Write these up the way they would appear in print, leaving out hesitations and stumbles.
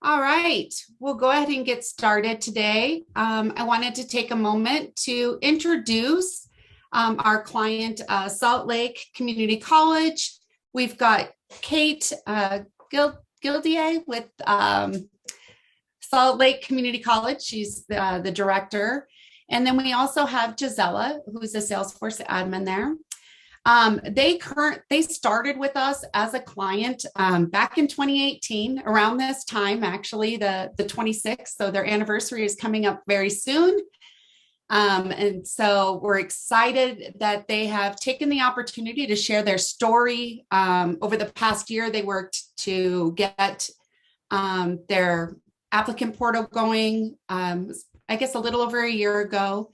All right, we'll go ahead and get started today. I wanted to take a moment to introduce our client, Salt Lake Community College. We've got Kate Gildier with Salt Lake Community College. She's the director. And then we also have Gisela, who's a Salesforce admin there. They started with us as a client back in 2018, around this time, actually, the 26th. So their anniversary is coming up very soon. And so we're excited that they have taken the opportunity to share their story. Over the past year, they worked to get their applicant portal going, I guess a little over a year ago,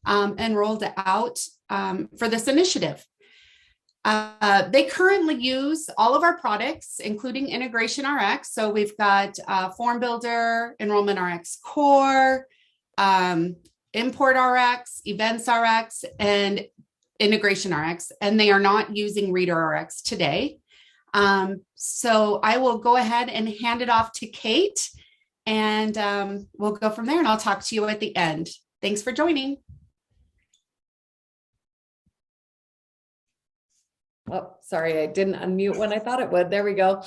and rolled out for this initiative. They currently use all of our products, including Integration Rx. So we've got FormBuilder, Enrollment Rx Core, Import Rx, Events Rx, and Integration Rx, and they are not using Reader Rx today. So I will go ahead and hand it off to Kate, and we'll go from there, and I'll talk to you at the end. Thanks for joining. Oh, sorry, I didn't unmute when I thought it would. There we go.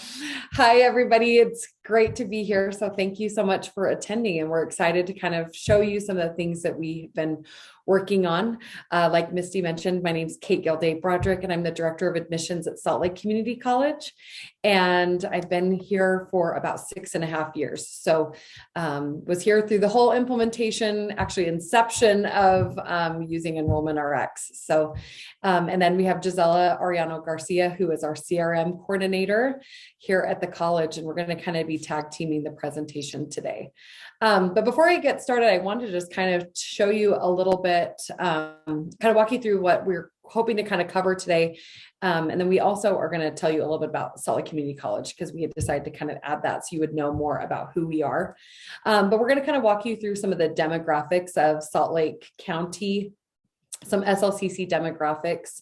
Hi, everybody. It's great to be here. So thank you so much for attending. And we're excited to kind of show you some of the things that we've been working on. Like Misty mentioned, my name is Kate Gilday Broderick, and I'm the Director of Admissions at Salt Lake Community College. And I've been here for about 6.5 years. So was here through the whole implementation, actually inception of using Enrollment Rx. So, and then we have Gisela Ariano Garcia, who is our CRM coordinator here at the college. And we're going to kind of be tag teaming the presentation today. But before I get started, I wanted to just kind of show you a little bit, kind of walk you through what we're hoping to kind of cover today. And then we also are going to tell you a little bit about Salt Lake Community College, because we had decided to kind of add that so you would know more about who we are. But we're going to kind of walk you through some of the demographics of Salt Lake County, some SLCC demographics,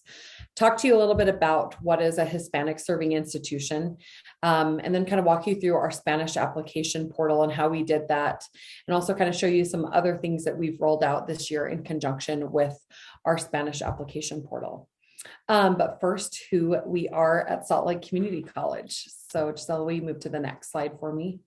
talk to you a little bit about what is a Hispanic-serving institution, and then kind of walk you through our Spanish application portal and how we did that, and also kind of show you some other things that we've rolled out this year in conjunction with our Spanish application portal. But first, who we are at Salt Lake Community College. So Gisela, will you move to the next slide for me?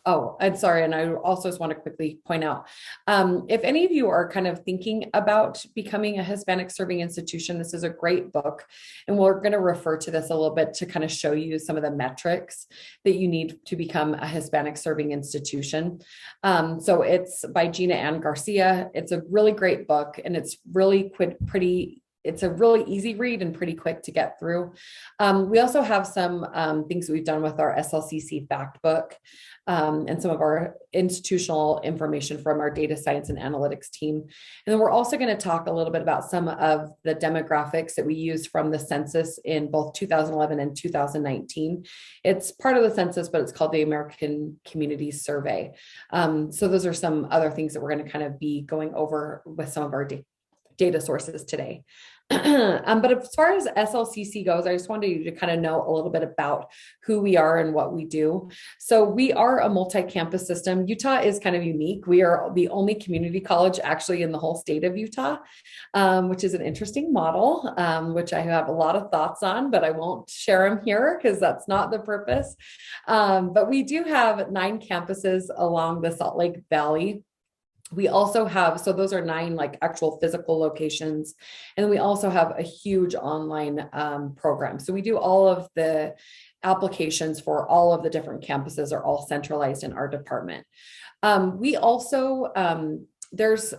Oh, I'm sorry. And I also just want to quickly point out, if any of you are kind of thinking about becoming a Hispanic serving institution, this is a great book. And we're going to refer to this a little bit to kind of show you some of the metrics that you need to become a Hispanic serving institution. So it's by Gina Ann Garcia. It's a really great book, and it's really it's a really easy read and pretty quick to get through. We also have some things that we've done with our SLCC fact book, and some of our institutional information from our data science and analytics team. And then we're also going to talk a little bit about some of the demographics that we used from the census in both 2011 and 2019. It's part of the census, but it's called the American Communities Survey. So those are some other things that we're going to kind of be going over with some of our data sources today. But as far as SLCC goes, I just wanted you to kind of know a little bit about who we are and what we do. So we are a multi-campus system. Utah is kind of unique. We are the only community college actually in the whole state of Utah, which is an interesting model, which I have a lot of thoughts on, but I won't share them here because that's not the purpose. But we do have 9 campuses along the Salt Lake Valley. We also have, so those are 9 like actual physical locations. And we also have a huge online program. So we do all of the applications for all of the different campuses are all centralized in our department. We also, there's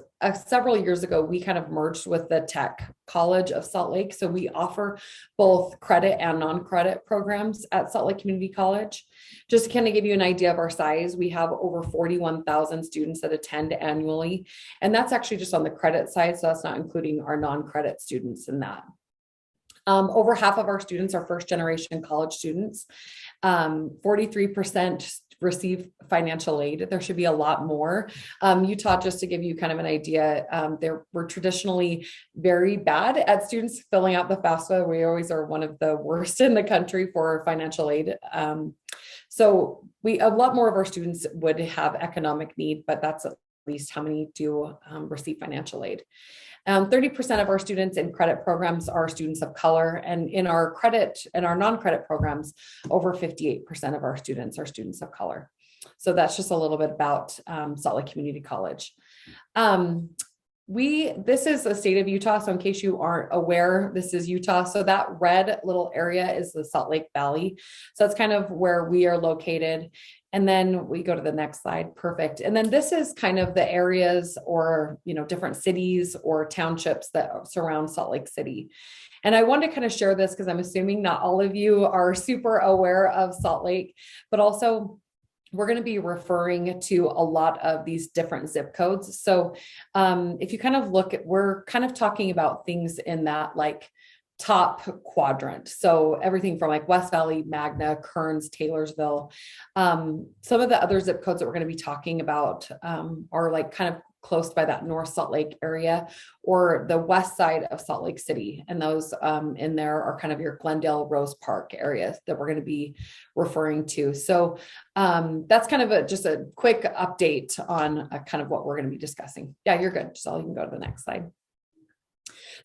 several years ago, we kind of merged with the Tech College of Salt Lake. So we offer both credit and non-credit programs at Salt Lake Community College. Just to kind of give you an idea of our size, we have over 41,000 students that attend annually. And that's actually just on the credit side. So that's not including our non-credit students in that. Over half of our students are first generation college students. 43% receive financial aid. There should be a lot more. Utah, just to give you kind of an idea, we're traditionally very bad at students filling out the FAFSA. We always are one of the worst in the country for financial aid. So a lot more of our students would have economic need, but that's at least how many do receive financial aid. 30% of our students in credit programs are students of color, and in our credit and our non-credit programs, over 58% of our students are students of color. So that's just a little bit about Salt Lake Community College. This is the state of Utah. So in case you aren't aware, this is Utah. So that red little area is the Salt Lake Valley. So that's kind of where we are located. And then we go to the next slide. Perfect. And then this is kind of the areas or, different cities or townships that surround Salt Lake City. And I wanted to kind of share this because I'm assuming not all of you are super aware of Salt Lake, but also we're going to be referring to a lot of these different zip codes. So if you kind of look at, we're kind of talking about things in that like top quadrant. So everything from like West Valley, Magna, Kearns, Taylorsville. Some of the other zip codes that we're going to be talking about are like kind of close by that North Salt Lake area or the west side of Salt Lake City. And those in there are kind of your Glendale, Rose Park areas that we're going to be referring to. So that's kind of just a quick update on kind of what we're going to be discussing. Yeah, you're good. So you can go to the next slide.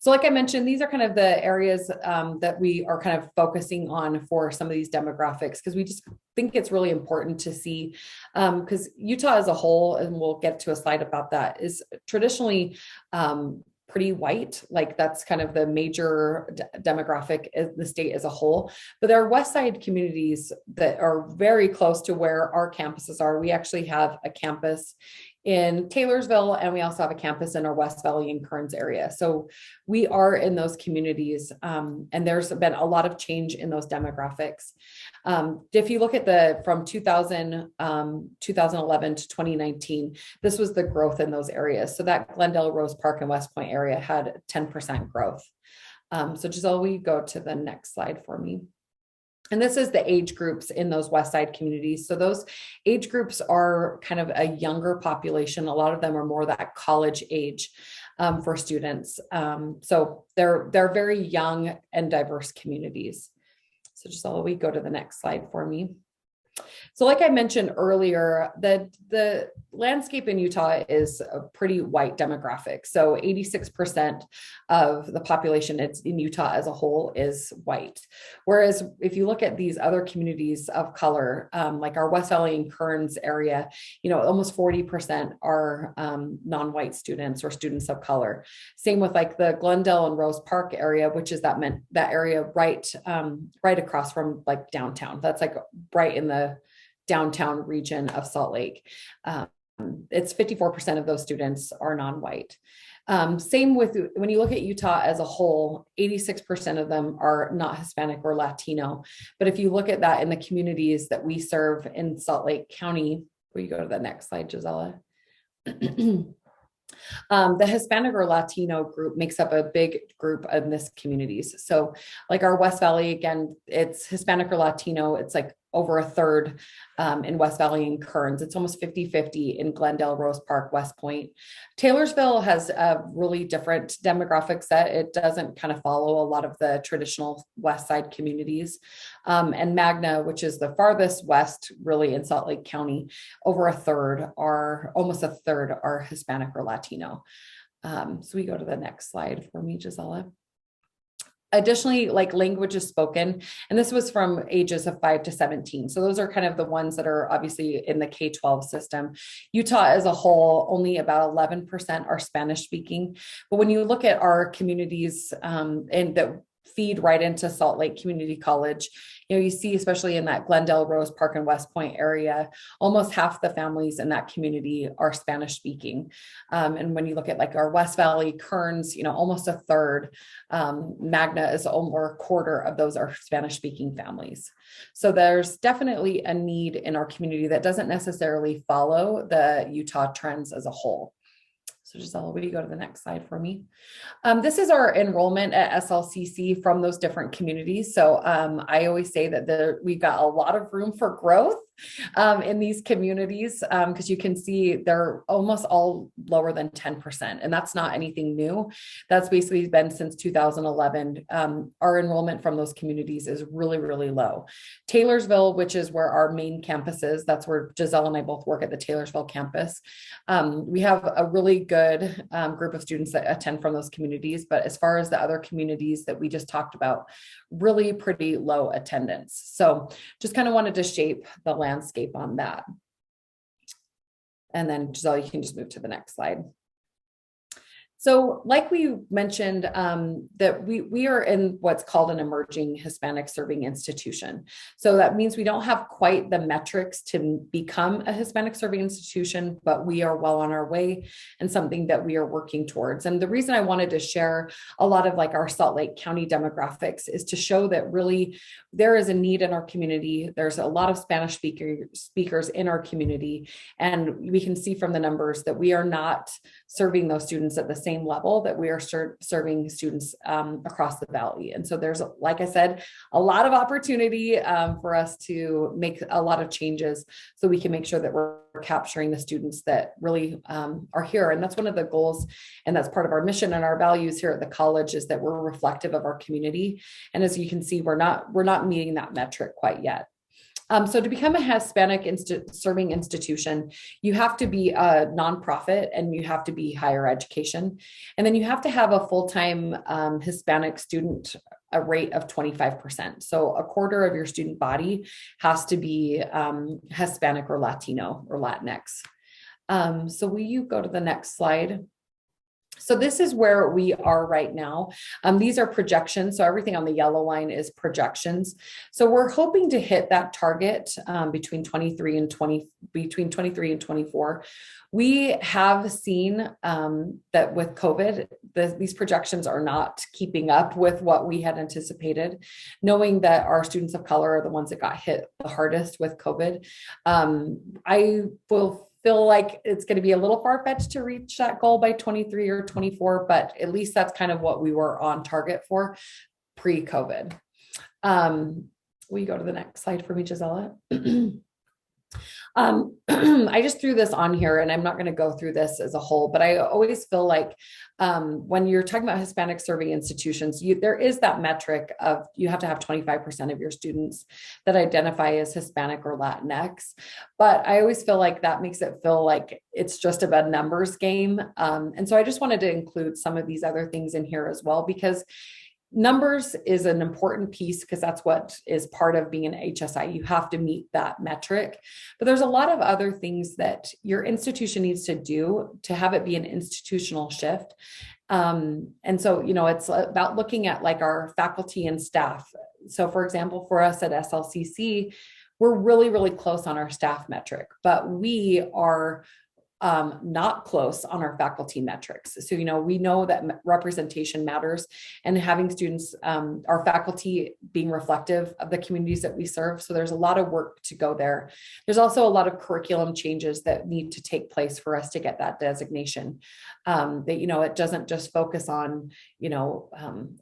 So like I mentioned, these are kind of the areas that we are kind of focusing on for some of these demographics, because we just think it's really important to see, because Utah as a whole, and we'll get to a slide about that, is traditionally pretty white. Like that's kind of the major demographic of the state as a whole. But there are West Side communities that are very close to where our campuses are. We actually have a campus in Taylorsville, and we also have a campus in our West Valley and Kearns area. So we are in those communities, and there's been a lot of change in those demographics. If you look at from 2011 to 2019, this was the growth in those areas. So that Glendale, Rose Park, and West Point area had 10% growth. So Giselle, will you go to the next slide for me? And this is the age groups in those West Side communities. So those age groups are kind of a younger population. A lot of them are more that college age for students. So they're very young and diverse communities. So Giselle, will we go to the next slide for me? So like I mentioned earlier, the landscape in Utah is a pretty white demographic. So 86% of the population in Utah as a whole is white. Whereas if you look at these other communities of color, like our West Valley and Kearns area, almost 40% are non-white students or students of color. Same with like the Glendale and Rose Park area, which is that area right across from like downtown. That's like right in the downtown region of Salt Lake. It's 54% of those students are non-white. Same with when you look at Utah as a whole, 86% of them are not Hispanic or Latino. But if you look at that in the communities that we serve in Salt Lake County, will you go to the next slide, Gisela? The Hispanic or Latino group makes up a big group in this communities. So like our West Valley, again, it's Hispanic or Latino. It's like over a third in West Valley and Kearns. It's almost 50-50 in Glendale, Rose Park, West Point. Taylorsville has a really different demographic set. It doesn't kind of follow a lot of the traditional West Side communities. And Magna, which is the farthest west really in Salt Lake County, almost a third are Hispanic or Latino. So we go to the next slide for me, Gisela. Additionally, like language is spoken, and this was from ages of 5 to 17. So those are kind of the ones that are obviously in the K-12 system. Utah as a whole, only about 11% are Spanish speaking. But when you look at our communities and that feed right into Salt Lake Community College, you see, especially in that Glendale, Rose Park, and West Point area, almost half the families in that community are Spanish speaking. And when you look at like our West Valley, Kearns, almost a third. Magna is over a quarter of those are Spanish speaking families. So there's definitely a need in our community that doesn't necessarily follow the Utah trends as a whole. So Giselle, will you go to the next slide for me? This is our enrollment at SLCC from those different communities. So I always say that we've got a lot of room for growth. in these communities, because you can see they're almost all lower than 10%. And that's not anything new. That's basically been since 2011. Our enrollment from those communities is really, really low. Taylorsville, which is where our main campus is, that's where Giselle and I both work at the Taylorsville campus. We have a really good group of students that attend from those communities. But as far as the other communities that we just talked about, really pretty low attendance. So just kind of wanted to shape the landscape on that. And then Giselle, you can just move to the next slide. So like we mentioned, that we are in what's called an emerging Hispanic serving institution. So that means we don't have quite the metrics to become a Hispanic serving institution, but we are well on our way and something that we are working towards. And the reason I wanted to share a lot of like our Salt Lake County demographics is to show that really there is a need in our community. There's a lot of Spanish speakers in our community. And we can see from the numbers that we are not serving those students at the same level that we are serving students across the valley. And so there's, like I said, a lot of opportunity for us to make a lot of changes so we can make sure that we're capturing the students that really are here. And that's one of the goals. And that's part of our mission and our values here at the college, is that we're reflective of our community. And as you can see, we're not meeting that metric quite yet. So to become a Hispanic serving institution, you have to be a nonprofit and you have to be higher education. And then you have to have a full-time Hispanic student a rate of 25%. So a quarter of your student body has to be Hispanic or Latino or Latinx. So will you go to the next slide? So this is where we are right now. These are projections. So everything on the yellow line is projections. So we're hoping to hit that target between 23 and 24. We have seen that with COVID, these projections are not keeping up with what we had anticipated, knowing that our students of color are the ones that got hit the hardest with COVID. I will feel like it's going to be a little far-fetched to reach that goal by 23 or 24, but at least that's kind of what we were on target for pre-COVID. Will you go to the next slide for me, Gisela? I just threw this on here and I'm not going to go through this as a whole, but I always feel like when you're talking about Hispanic serving institutions, there is that metric of you have to have 25% of your students that identify as Hispanic or Latinx. But I always feel like that makes it feel like it's just a numbers game. And so I just wanted to include some of these other things in here as well, because numbers is an important piece, because that's what is part of being an HSI. You have to meet that metric, but there's a lot of other things that your institution needs to do to have it be an institutional shift. And so, it's about looking at like our faculty and staff. So for example, for us at SLCC, we're really, really close on our staff metric, but we are not close on our faculty metrics. So, we know that representation matters, and having students, our faculty being reflective of the communities that we serve. So there's a lot of work to go there. There's also a lot of curriculum changes that need to take place for us to get that designation. That, it doesn't just focus on,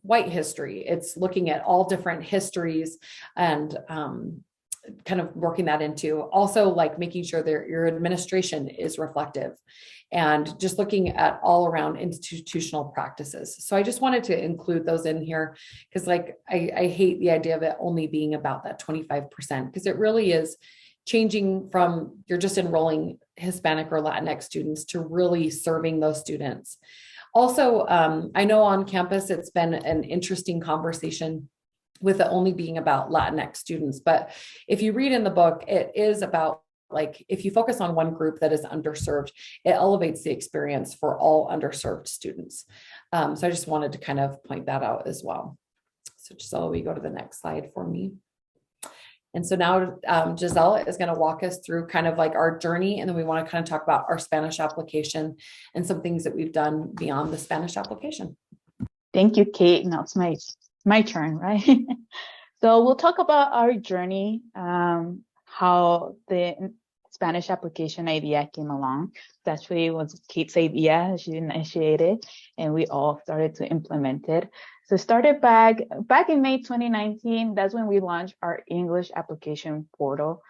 white history. It's looking at all different histories and, kind of working that into also like making sure that your administration is reflective and just looking at all around institutional practices. So I just wanted to include those in here because like, I hate the idea of it only being about that 25%, because it really is changing from you're just enrolling Hispanic or Latinx students to really serving those students. Also, I know on campus, it's been an interesting conversation with it only being about Latinx students. But if you read in the book, it is about like, if you focus on one group that is underserved, it elevates the experience for all underserved students. So I just wanted to kind of point that out as well. So Giselle, we go to the next slide for me. And so now Giselle is going to walk us through kind of like our journey. And then we want to kind of talk about our Spanish application and some things that we've done beyond the Spanish application. Thank you, Kate. Now it's my turn, right? So we'll talk about our journey, how the Spanish application idea came along. That actually was Kate's idea. She initiated, and we all started to implement it. So it started back in May 2019. That's when we launched our English application portal.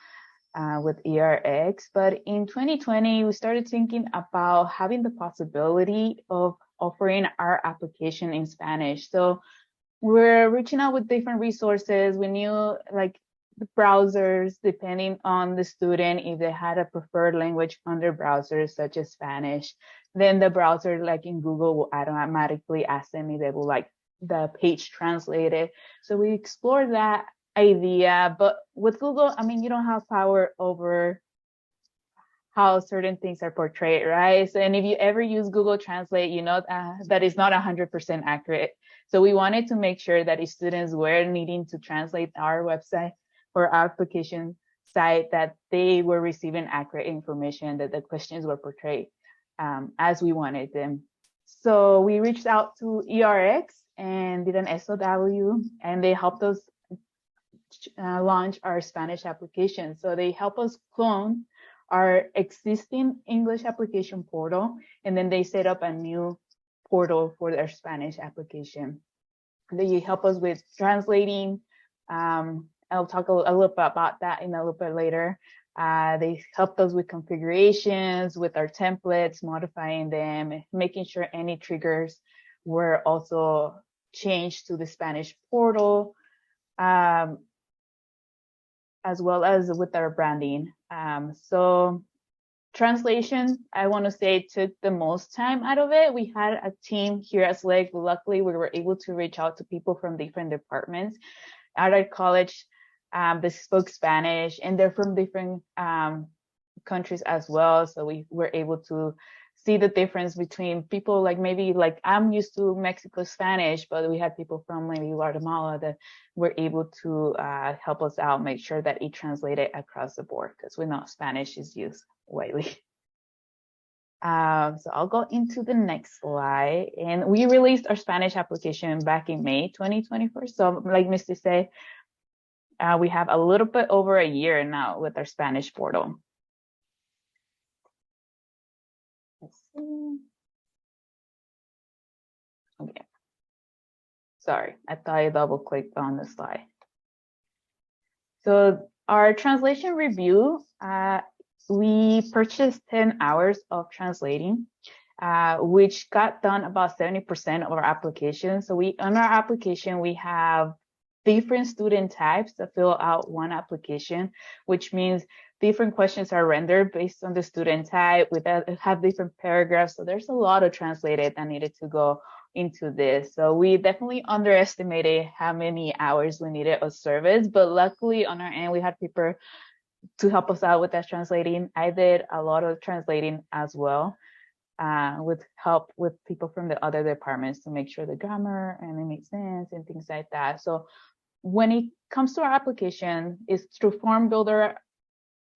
with ERX. But in 2020, we started thinking about having the possibility of offering our application in Spanish. So we're reaching out with different resources. We knew like the browsers, depending on the student, if they had a preferred language on their browsers, such as Spanish, then the browser, like in Google, will automatically ask them if they would like the page translated. So we explored that idea, but with Google, I mean, you don't have power over how certain things are portrayed, right? So, and if you ever use Google Translate, you know that is not 100% accurate. So we wanted to make sure that if students were needing to translate our website or our application site, that they were receiving accurate information, that the questions were portrayed as we wanted them. So we reached out to ERX and did an SOW, and they helped us launch our Spanish application. So they help us clone our existing English application portal, and then they set up a new portal for their Spanish application. They help us with translating. I'll talk a little bit about that in a little bit later. They helped us with configurations, with our templates, modifying them, making sure any triggers were also changed to the Spanish portal, as well as with our branding. So translation, I want to say, took the most time out of it. We had a team here at SLEG. Luckily, we were able to reach out to people from different departments at our college. They spoke Spanish, and they're from different countries as well. So we were able to see the difference between people like maybe like I'm used to Mexico Spanish, but we had people from maybe Guatemala that were able to help us out, make sure that it translated across the board, because we know Spanish is used widely. So I'll go into the next slide. And we released our Spanish application back in May 2024. So like Misty said, we have a little bit over a year now with our Spanish portal. Let's see. Okay. Sorry, I thought I double clicked on the slide. So our translation review, we purchased 10 hours of translating, which got done about 70% of our application. So on our application, we have different student types to fill out one application, which means different questions are rendered based on the student type. We have different paragraphs. So there's a lot of translated that needed to go into this. So we definitely underestimated how many hours we needed of service, but luckily on our end, we had people to help us out with that translating. I did a lot of translating as well, with help with people from the other departments to make sure the grammar and it makes sense and things like that. So when it comes to our application, it's through FormBuilder,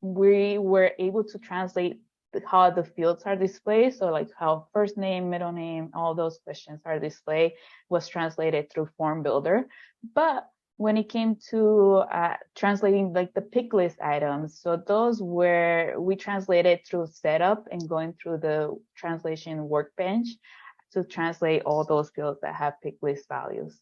we were able to translate how the fields are displayed. So like how first name, middle name, all those questions are displayed was translated through FormBuilder. But when it came to translating like the pick list items, so those were, we translated through setup and going through the translation workbench to translate all those fields that have pick list values.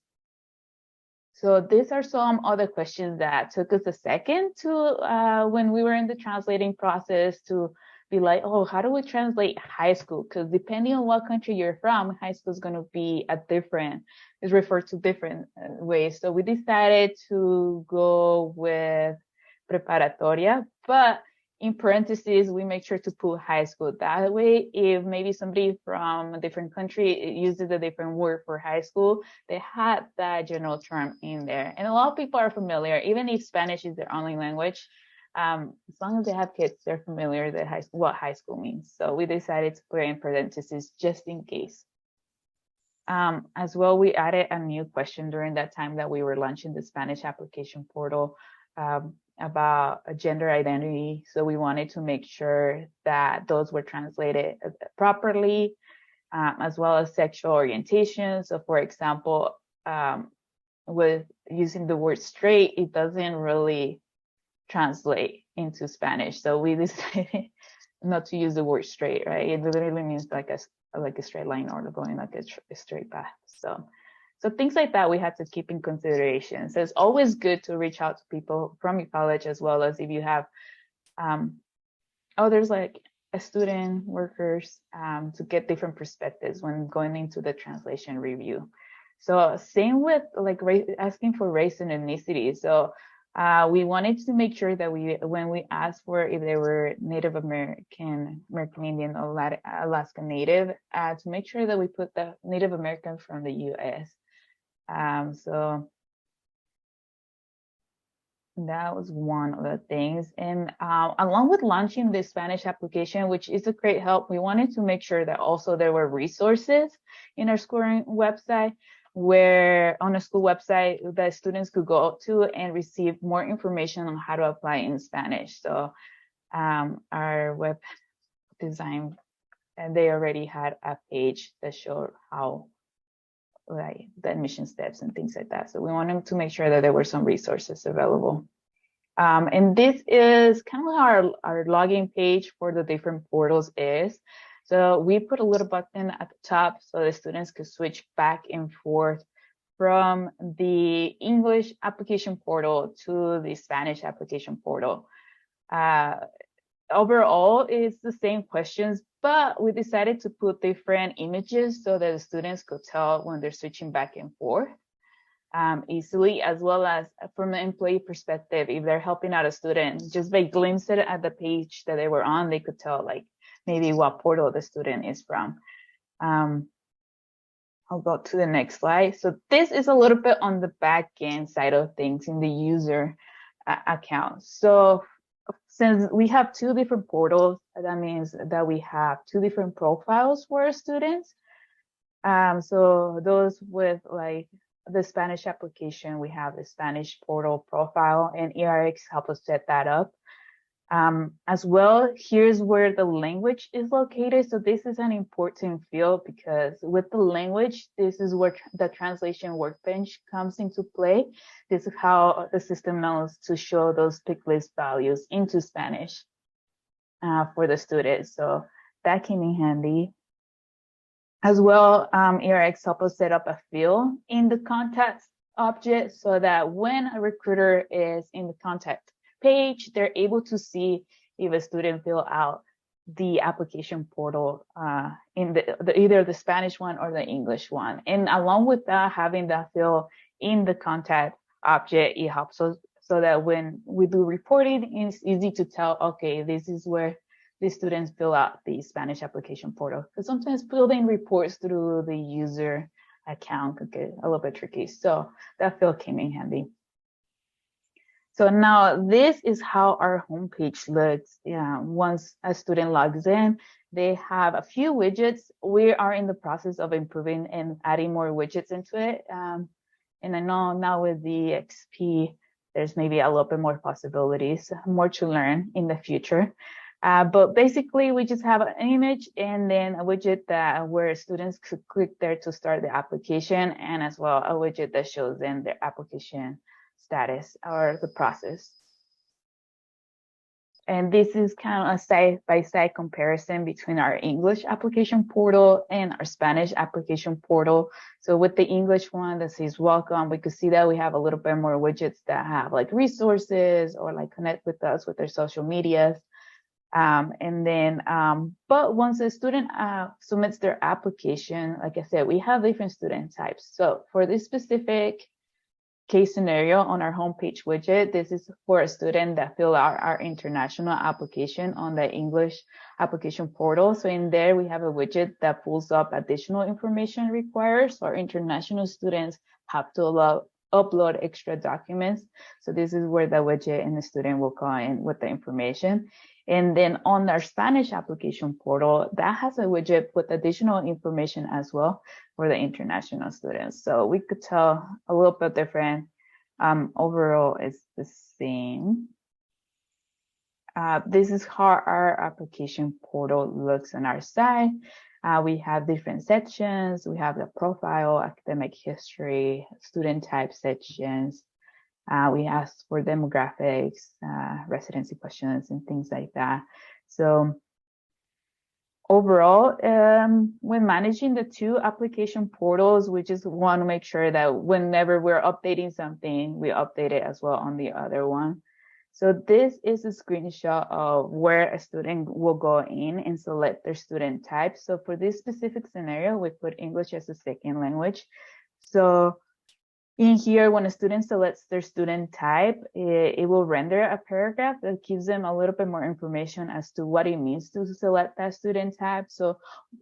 So these are some other questions that took us a second to, when we were in the translating process, to be like, oh, how do we translate high school? Because depending on what country you're from, high school is going to be is referred to different ways. So we decided to go with preparatoria, but in parentheses, we make sure to put high school. That way, if maybe somebody from a different country uses a different word for high school, they had that general term in there. And a lot of people are familiar, even if Spanish is their only language. As long as they have kids, they're familiar that what high school means. So we decided to put it in parentheses just in case. As well, we added a new question during that time that we were launching the Spanish application portal about a gender identity. So we wanted to make sure that those were translated properly, as well as sexual orientation. So for example, with using the word straight, it doesn't really translate into Spanish. So we decided not to use the word straight, right? It literally means like a straight line or going like a straight path. So things like that we had to keep in consideration. So it's always good to reach out to people from your college, as well as if you have others like student workers to get different perspectives when going into the translation review. So same with like asking for race and ethnicity. So we wanted to make sure that when we asked for if they were Native American, American Indian, or Alaska Native, to make sure that we put the Native American from the U.S. So that was one of the things. And along with launching the Spanish application, which is a great help, we wanted to make sure that also there were resources in our scoring website, where on a school website that students could go to and receive more information on how to apply in Spanish. So our web design, and they already had a page that showed how, like, the admission steps and things like that. So we wanted to make sure that there were some resources available. And this is kind of how our login page for the different portals is. So we put a little button at the top so the students could switch back and forth from the English application portal to the Spanish application portal. Overall, it's the same questions, but we decided to put different images so that the students could tell when they're switching back and forth easily, as well as from an employee perspective, if they're helping out a student, just by glimpsing at the page that they were on, they could tell like maybe what portal the student is from. I'll go to the next slide. So this is a little bit on the back end side of things in the user account. So since we have two different portals, that means that we have two different profiles for our students. So those with like the Spanish application, we have the Spanish portal profile, and ERX help us set that up. As well, here's where the language is located. So this is an important field because with the language, this is where the translation workbench comes into play. This is how the system knows to show those pick list values into Spanish for the students. So that came in handy. As well, ERX help us set up a field in the contact object so that when a recruiter is in the contact page, they're able to see if a student fill out the application portal in either the Spanish one or the English one. And along with that, having that field in the contact object, it helps us so that when we do reporting, it's easy to tell, okay, this is where the students fill out the Spanish application portal. Because sometimes building reports through the user account could get a little bit tricky. So that field came in handy. So now this is how our homepage looks. Once a student logs in, they have a few widgets. We are in the process of improving and adding more widgets into it. And I know now with the XP, there's maybe a little bit more possibilities, more to learn in the future. But basically, we just have an image and then a widget where students could click there to start the application, and as well a widget that shows them their application status or the process. And this is kind of a side-by-side comparison between our English application portal and our Spanish application portal. So with the English one that says welcome, we could see that we have a little bit more widgets that have like resources or like connect with us with their social medias. But once a student submits their application, like I said, we have different student types. So for this specific case scenario on our homepage widget, this is for a student that fill out our international application on the English application portal. So in there, we have a widget that pulls up additional information required. So our international students have to upload extra documents. So this is where the widget and the student will go in with the information. And then on our Spanish application portal, that has a widget with additional information as well for the international students. So we could tell a little bit different. Overall, it's the same. This is how our application portal looks on our side. We have different sections. We have the profile, academic history, student type sections. We ask for demographics, residency questions, and things like that. So overall, when managing the two application portals, we just want to make sure that whenever we're updating something, we update it as well on the other one. So this is a screenshot of where a student will go in and select their student type. So for this specific scenario, we put English as a second language. So in here, when a student selects their student type, it will render a paragraph that gives them a little bit more information as to what it means to select that student type. So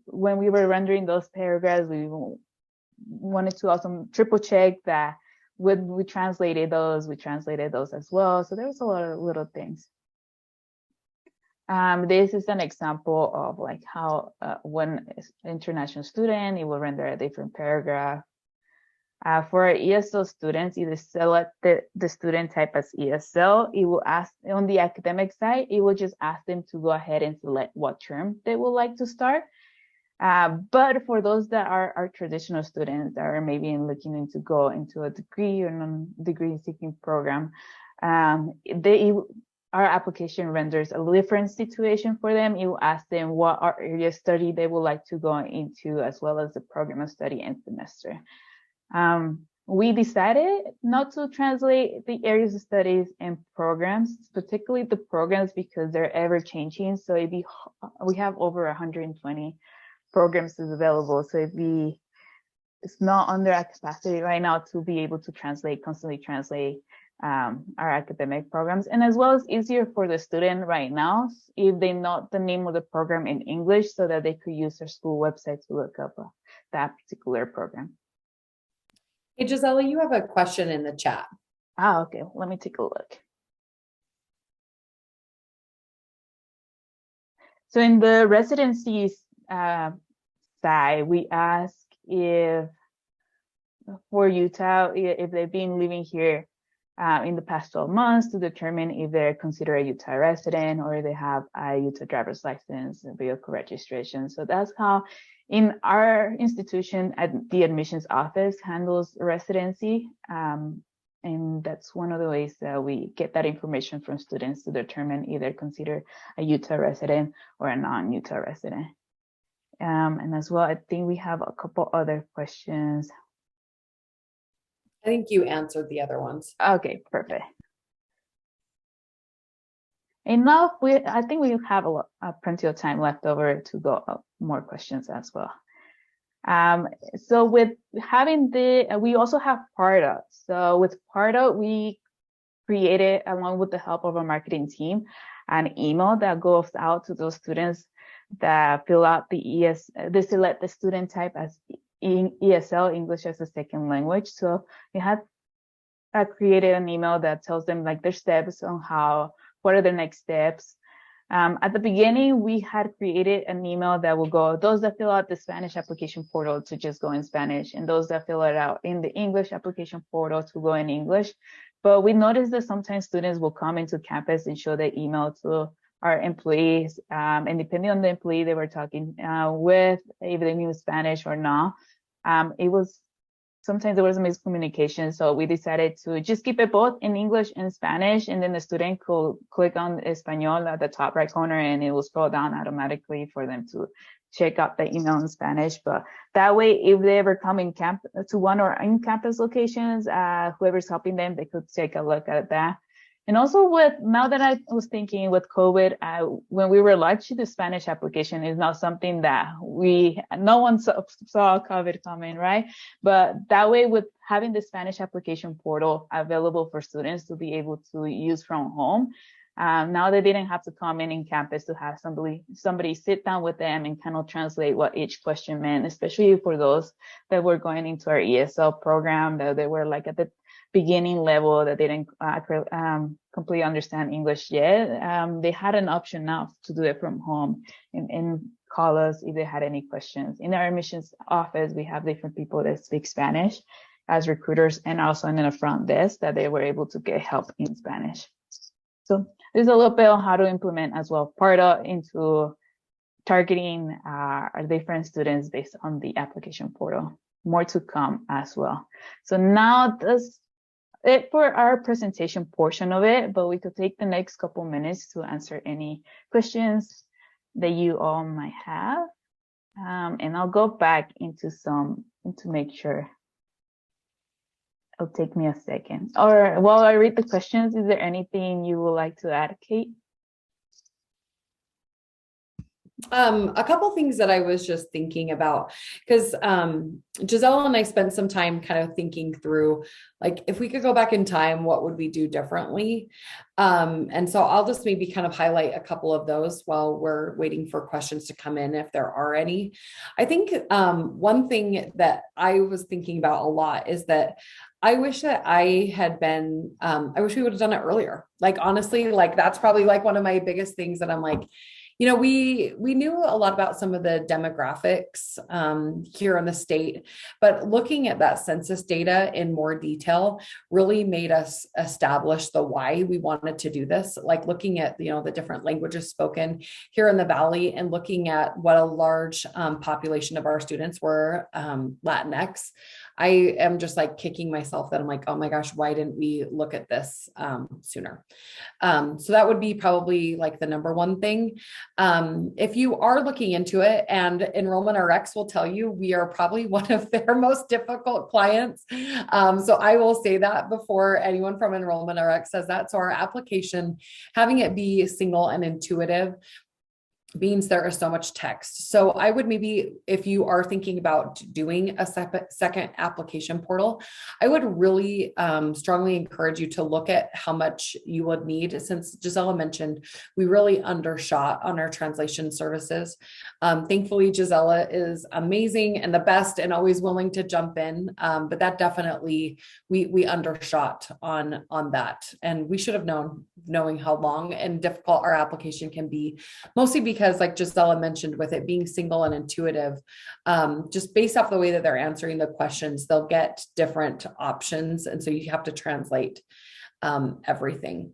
when we were rendering those paragraphs, we wanted to also triple check that when we translated those as well. So there was a lot of little things. This is an example of like how when an international student, it will render a different paragraph. For our ESL students, either select the student type as ESL. It will ask on the academic side, it will just ask them to go ahead and select what term they would like to start. But for those that are traditional students that are maybe looking into go into a degree or non-degree seeking program, our application renders a different situation for them. It will ask them what area of study they would like to go into, as well as the program of study and semester. We decided not to translate the areas of studies and programs, particularly the programs, because they're ever changing. So we have over 120 programs is available. So it's not under our capacity right now to be able to constantly translate our academic programs. And as well as easier for the student right now if they know the name of the program in English, so that they could use their school website to look up that particular program. Hey, Gisela, you have a question in the chat. Okay. Let me take a look. So in the residencies side, we ask if for Utah, if they've been living here in the past 12 months to determine if they're considered a Utah resident or they have a Utah driver's license, a vehicle registration. So that's how in our institution, the admissions office handles residency. And that's one of the ways that we get that information from students to determine if they're considered a Utah resident or a non-Utah resident. And as well, I think we have a couple other questions. I think you answered the other ones. Okay, perfect. Enough. I think we have plenty of time left over to go more questions as well. So with having we also have PARDA. So with PARDA, we created, along with the help of our marketing team, an email that goes out to those students that fill out they select the student type as ESL, English as a second language. So we had created an email that tells them like their steps on what are the next steps. At the beginning, we had created an email that will go, those that fill out the Spanish application portal to just go in Spanish, and those that fill it out in the English application portal to go in English. But we noticed that sometimes students will come into campus and show their email to our employees, and depending on the employee they were talking with, if they knew Spanish or not, sometimes there was a miscommunication. So we decided to just keep it both in English and Spanish, and then the student could click on Espanol at the top right corner and it will scroll down automatically for them to check out the email in Spanish. But that way, if they ever come to one or in-campus locations, whoever's helping them, they could take a look at that. And also now that I was thinking with COVID, when we were launching the Spanish application is not something that no one saw COVID coming, right? But that way, with having the Spanish application portal available for students to be able to use from home, now they didn't have to come in campus to have somebody sit down with them and kind of translate what each question meant, especially for those that were going into our ESL program, that they were like at the beginning level, that they didn't completely understand English yet. They had an option now to do it from home and call us if they had any questions. In our admissions office, we have different people that speak Spanish as recruiters, and also in the front desk that they were able to get help in Spanish. So there's a little bit on how to implement as well PARDA into targeting our different students based on the application portal. More to come as well. So now that's it for our presentation portion of it, but we could take the next couple minutes to answer any questions that you all might have. And I'll go back into to make sure It'll take me a second. Or while I read the questions, is there anything you would like to add, Kate? A couple things that I was just thinking about, because Giselle and I spent some time kind of thinking through, like, if we could go back in time, what would we do differently? And so I'll just maybe kind of highlight a couple of those while we're waiting for questions to come in, if there are any. I think one thing that I was thinking about a lot is that I wish that I had been, I wish we would have done it earlier. Like, honestly, like that's probably like one of my biggest things that I'm like, we knew a lot about some of the demographics here in the state, but looking at that census data in more detail really made us establish the why we wanted to do this. Like looking at, the different languages spoken here in the Valley and looking at what a large population of our students were Latinx. I am just like kicking myself that I'm like, oh my gosh, why didn't we look at this sooner? So that would be probably like the number one thing. If you are looking into it, and Enrollment Rx will tell you, we are probably one of their most difficult clients. So I will say that before anyone from Enrollment Rx says that. So our application, having it be single and intuitive, means there is so much text. So I would maybe, if you are thinking about doing a second application portal, I would really strongly encourage you to look at how much you would need. Since Gisela mentioned, we really undershot on our translation services. Thankfully, Gisela is amazing and the best and always willing to jump in. But that definitely, we undershot on that. And we should have knowing how long and difficult our application can be, mostly because, like Gisela mentioned, with it being single and intuitive, just based off the way that they're answering the questions, they'll get different options. And so you have to translate everything.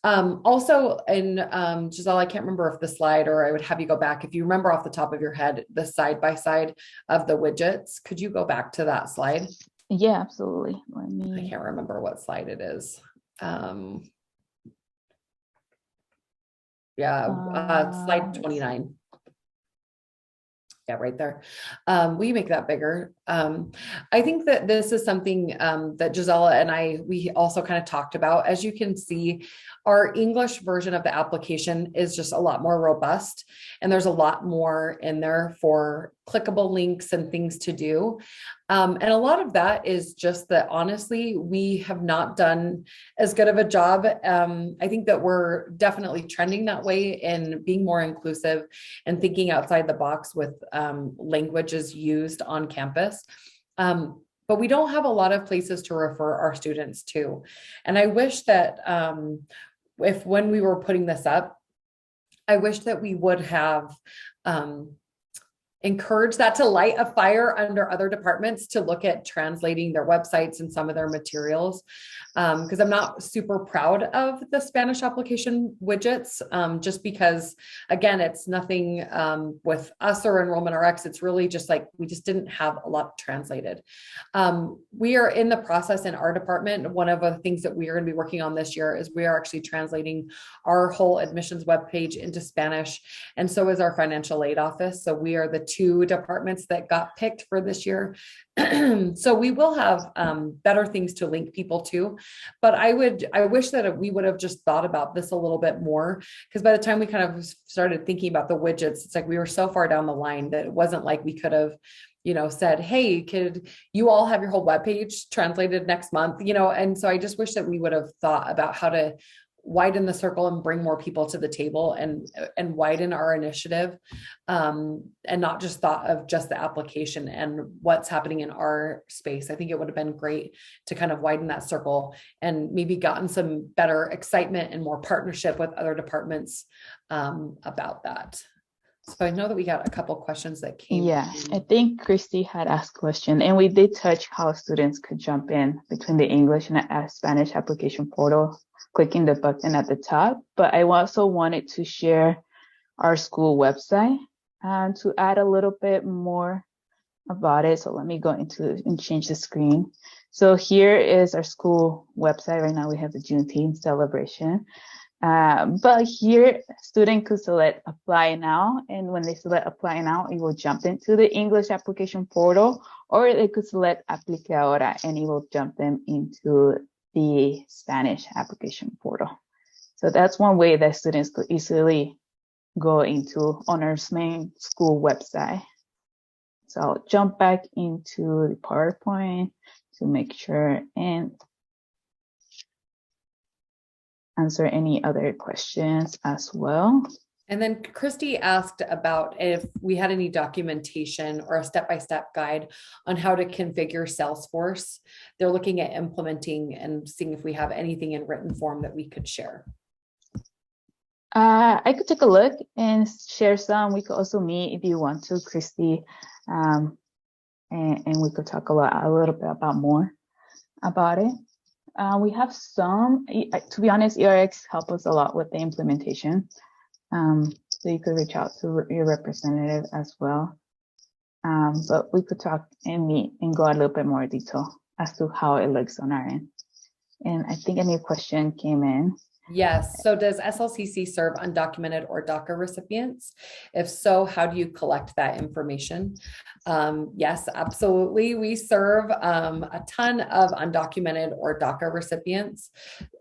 Also, in Giselle, I can't remember if the slide, or I would have you go back. If you remember off the top of your head, the side-by-side of the widgets, could you go back to that slide? Yeah, absolutely. I can't remember what slide it is. Slide 29. Yeah, right there. Will you make that bigger? I think that this is something that Gisela and we also kind of talked about. As you can see, our English version of the application is just a lot more robust, and there's a lot more in there for clickable links and things to do. And a lot of that is just that, honestly, we have not done as good of a job. I think that we're definitely trending that way in being more inclusive and thinking outside the box with languages used on campus. But we don't have a lot of places to refer our students to. And I wish that when we were putting this up, I wish that we would have encourage that to light a fire under other departments to look at translating their websites and some of their materials. Because I'm not super proud of the Spanish application widgets, just because, again, it's nothing with us or Enrollment Rx. It's really just like, we just didn't have a lot translated. We are in the process in our department. One of the things that we are going to be working on this year is we are actually translating our whole admissions webpage into Spanish. And so is our financial aid office. So we are the two departments that got picked for this year. So we will have better things to link people to, but I wish that we would have just thought about this a little bit more, because by the time we kind of started thinking about the widgets, it's like we were so far down the line that it wasn't like we could have, said, hey, could you all have your whole webpage translated next month, and so I just wish that we would have thought about how to widen the circle and bring more people to the table and widen our initiative, and not just thought of just the application and what's happening in our space. I think it would have been great to kind of widen that circle and maybe gotten some better excitement and more partnership with other departments about that. So I know that we got a couple questions that came. Yeah, I think Christy had asked a question, and we did touch how students could jump in between the English and the Spanish application portal, clicking the button at the top. But I also wanted to share our school website and to add a little bit more about it. So let me go into and change the screen. So here is our school website. Right now we have the Juneteenth celebration. But here, student could select apply now, and when they select apply now, it will jump into the English application portal, or they could select aplique ahora, and it will jump them into the Spanish application portal. So that's one way that students could easily go into Honors Main School website. So I'll jump back into the PowerPoint to make sure and answer any other questions as well. And then Christy asked about if we had any documentation or a step-by-step guide on how to configure Salesforce. They're looking at implementing and seeing if we have anything in written form that we could share. I could take a look and share some. We could also meet if you want to, Christy, and we could talk a little bit about more about it. We have some, to be honest, ERX help us a lot with the implementation. So you could reach out to your representative as well. But we could talk and meet and go a little bit more detail as to how it looks on our end. And I think a new question came in. Yes. So does SLCC serve undocumented or DACA recipients? If so, how do you collect that information? Yes, absolutely. We serve a ton of undocumented or DACA recipients.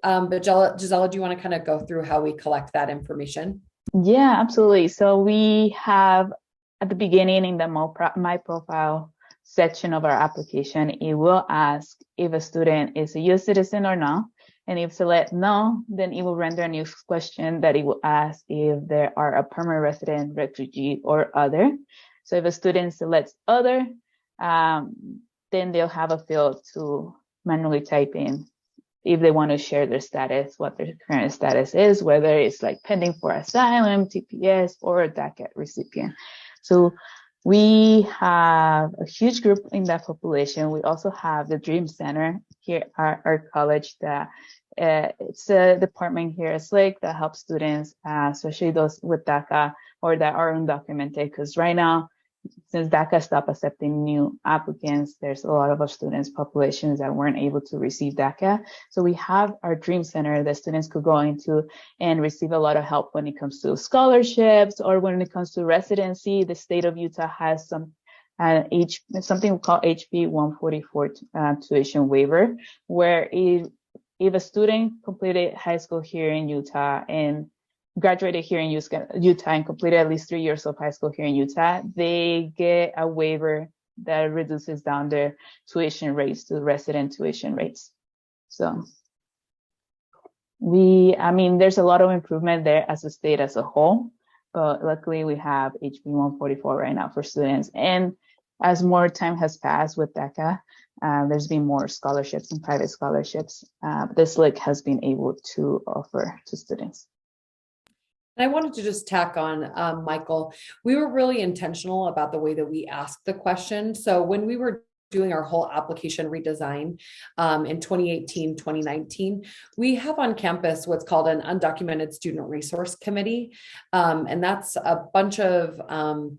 But Gisela, do you want to kind of go through how we collect that information? Yeah, absolutely. So we have at the beginning in the My Profile section of our application, it will ask if a student is a U.S. citizen or not. And if select no, then it will render a new question that it will ask if there are a permanent resident, refugee, or other. So if a student selects other, then they'll have a field to manually type in if they want to share their status, what their current status is, whether it's like pending for asylum, TPS, or a DACA recipient. So we have a huge group in that population. We also have the Dream Center here at our college that it's a department here at SLIC that helps students, especially those with DACA or that are undocumented, because right now, since DACA stopped accepting new applicants, there's a lot of our students' populations that weren't able to receive DACA. So we have our Dream Center that students could go into and receive a lot of help when it comes to scholarships or when it comes to residency. The state of Utah has something called HB 144 tuition waiver, where if a student completed high school here in Utah and graduated here in Utah and completed at least 3 years of high school here in Utah, they get a waiver that reduces down their tuition rates to resident tuition rates. So there's a lot of improvement there as a state as a whole, but luckily we have HB 144 right now for students. And as more time has passed with DACA, there's been more scholarships and private scholarships. This SLIC has been able to offer to students. And I wanted to just tack on, Michael, we were really intentional about the way that we asked the question. So when we were doing our whole application redesign in 2018, 2019, we have on campus what's called an Undocumented Student Resource Committee. And that's a bunch of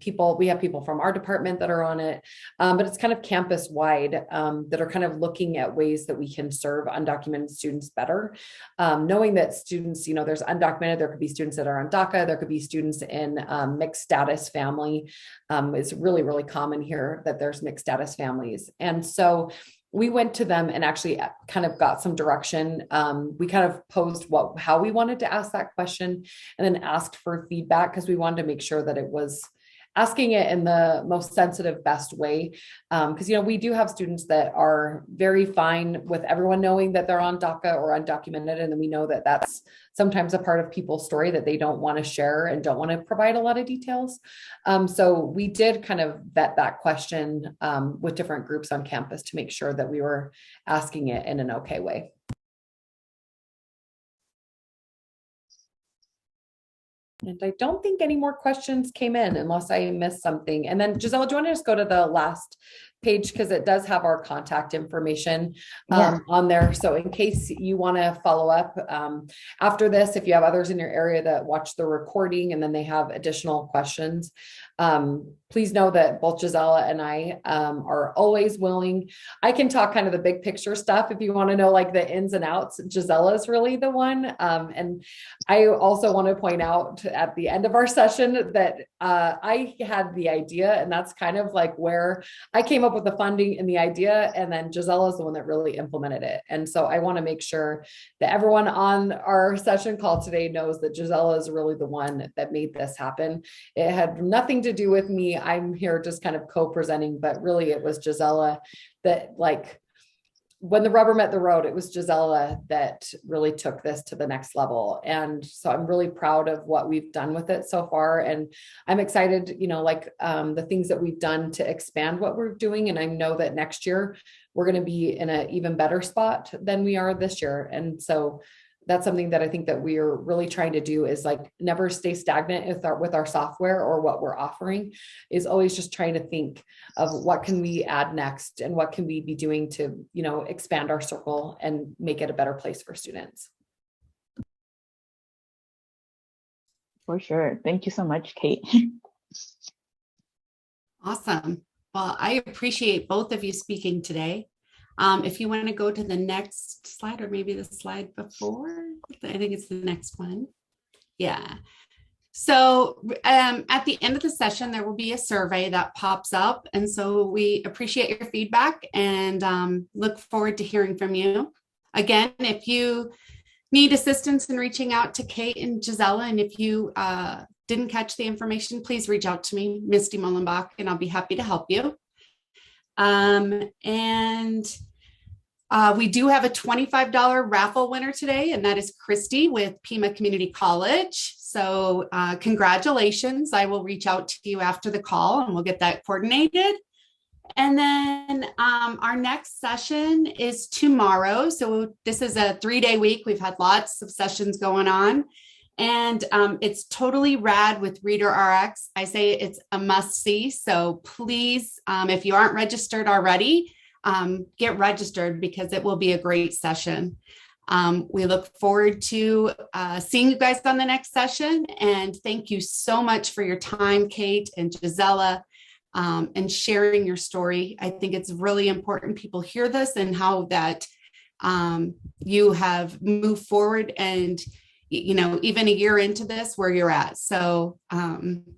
people. We have people from our department that are on it, but it's kind of campus wide that are kind of looking at ways that we can serve undocumented students better. Knowing that students, there's undocumented, there could be students that are on DACA, there could be students in mixed status family. It's really, really common here that there's mixed status families. And so we went to them and actually kind of got some direction. We kind of posed how we wanted to ask that question and then asked for feedback because we wanted to make sure that it was asking it in the most sensitive, best way. Because, we do have students that are very fine with everyone knowing that they're on DACA or undocumented. And then we know that that's sometimes a part of people's story that they don't want to share and don't want to provide a lot of details. So we did kind of vet that question with different groups on campus to make sure that we were asking it in an okay way. And I don't think any more questions came in unless I missed something. And then Gisela, do you want to just go to the last page because it does have our contact information on there. So in case you want to follow up after this, if you have others in your area that watch the recording and then they have additional questions, please know that both Gisela and I are always willing. I can talk kind of the big picture stuff. If you want to know like the ins and outs, Gisela is really the one. And I also want to point out at the end of our session that I had the idea, and that's kind of like where I came up with the funding and the idea. And then Gisela is the one that really implemented it. And so I want to make sure that everyone on our session call today knows that Gisela is really the one that made this happen. It had nothing to do with me. I'm here just kind of co-presenting, but really it was Gisela that, like, when the rubber met the road, it was Gisela that really took this to the next level. And so I'm really proud of what we've done with it so far. And I'm excited, you know, like the things that we've done to expand what we're doing. And I know that next year we're going to be in an even better spot than we are this year. And so that's something that I think that we are really trying to do, is like never stay stagnant with our software or what we're offering, is always just trying to think of what can we add next and what can we be doing to, you know, expand our circle and make it a better place for students. For sure. Thank you so much, Kate. Awesome. Well, I appreciate both of you speaking today. If you want to go to the next slide, or maybe the slide before, I think it's the next one. Yeah. So at the end of the session, there will be a survey that pops up. And so we appreciate your feedback and look forward to hearing from you. Again, if you need assistance in reaching out to Kate and Gisela, and if you didn't catch the information, please reach out to me, Misty Mullenbach, and I'll be happy to help you. We do have a $25 raffle winner today, and that is Christy with Pima Community College. So congratulations. I will reach out to you after the call and we'll get that coordinated. And then our next session is tomorrow. So this is a 3-day week. We've had lots of sessions going on. And it's totally rad with Reader RX. I say it's a must see. So please, if you aren't registered already, get registered because it will be a great session. We look forward to seeing you guys on the next session. And thank you so much for your time, Kate and Gisela, and sharing your story. I think it's really important people hear this and how that you have moved forward and, you know, even a year into this, where you're at. So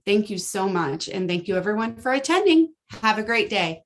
thank you so much. And thank you everyone for attending. Have a great day.